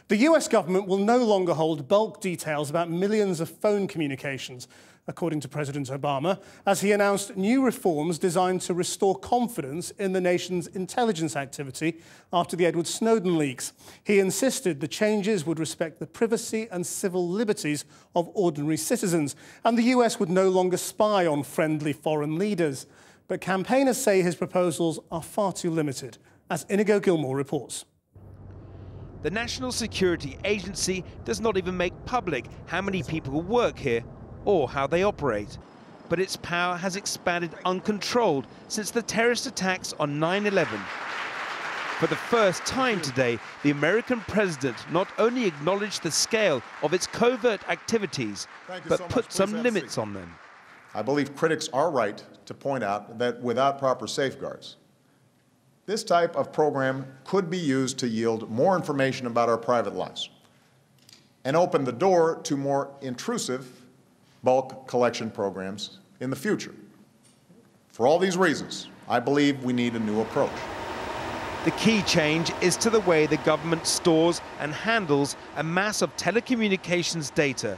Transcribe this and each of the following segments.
The US government will no longer hold bulk details about millions of phone communications, according to President Obama, as he announced new reforms designed to restore confidence in the nation's intelligence activity after the Edward Snowden leaks. He insisted the changes would respect the privacy and civil liberties of ordinary citizens, and the US would no longer spy on friendly foreign leaders. But campaigners say his proposals are far too limited, as Inigo Gilmore reports. The National Security Agency does not even make public how many people work here or how they operate. But its power has expanded uncontrolled since the terrorist attacks on 9/11. For the first time today, the American president not only acknowledged the scale of its covert activities, but put some limits on them. I believe critics are right to point out that without proper safeguards, this type of program could be used to yield more information about our private lives and open the door to more intrusive bulk collection programs in the future. For all these reasons, I believe we need a new approach. The key change is to the way the government stores and handles a mass of telecommunications data.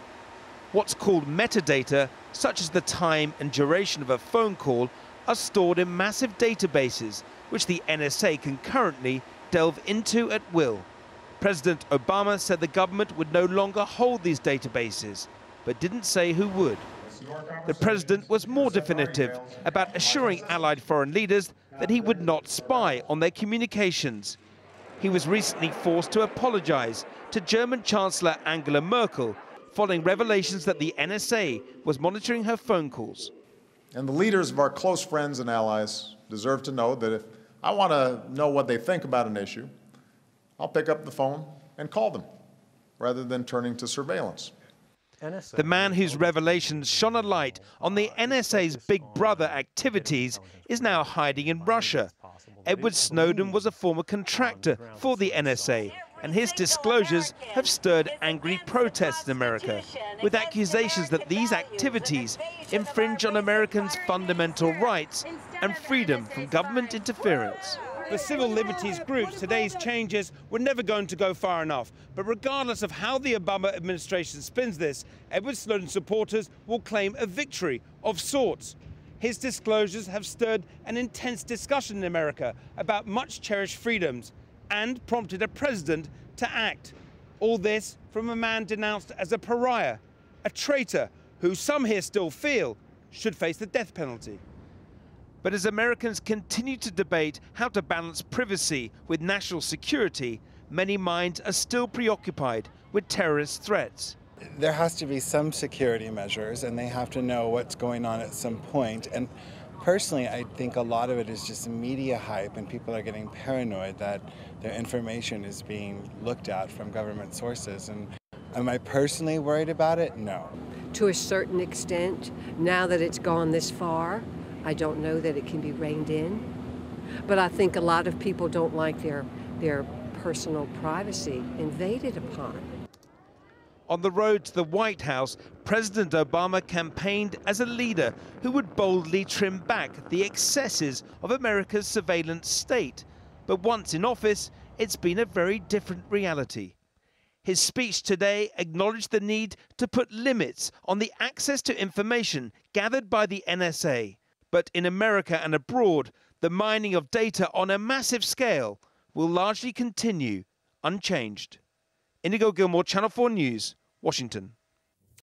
What's called metadata, such as the time and duration of a phone call, are stored in massive databases, which the NSA can currently delve into at will. President Obama said the government would no longer hold these databases, but didn't say who would. The president was more definitive about assuring allied foreign leaders that he would not spy on their communications. He was recently forced to apologize to German Chancellor Angela Merkel following revelations that the NSA was monitoring her phone calls. And the leaders of our close friends and allies deserve to know that if I want to know what they think about an issue, I'll pick up the phone and call them, rather than turning to surveillance. The man whose revelations shone a light on the NSA's Big Brother activities is now hiding in Russia. Edward Snowden was a former contractor for the NSA, and his disclosures have stirred angry protests in America, with accusations that these activities infringe on Americans' fundamental rights and freedom from government interference. For civil liberties groups, today's changes were never going to go far enough. But regardless of how the Obama administration spins this, Edward Snowden supporters will claim a victory of sorts. His disclosures have stirred an intense discussion in America about much cherished freedoms and prompted a president to act. All this from a man denounced as a pariah, a traitor, who some here still feel should face the death penalty. But as Americans continue to debate how to balance privacy with national security, many minds are still preoccupied with terrorist threats. There has to be some security measures, and they have to know what's going on at some point. And personally, I think a lot of it is just media hype, and people are getting paranoid that their information is being looked at from government sources. And am I personally worried about it? No. To a certain extent, now that it's gone this far, I don't know that it can be reined in. But I think a lot of people don't like their personal privacy invaded upon. On the road to the White House, President Obama campaigned as a leader who would boldly trim back the excesses of America's surveillance state. But once in office, it's been a very different reality. His speech today acknowledged the need to put limits on the access to information gathered by the NSA. But in America and abroad, the mining of data on a massive scale will largely continue unchanged. Inigo Gilmore, Channel 4 News, Washington.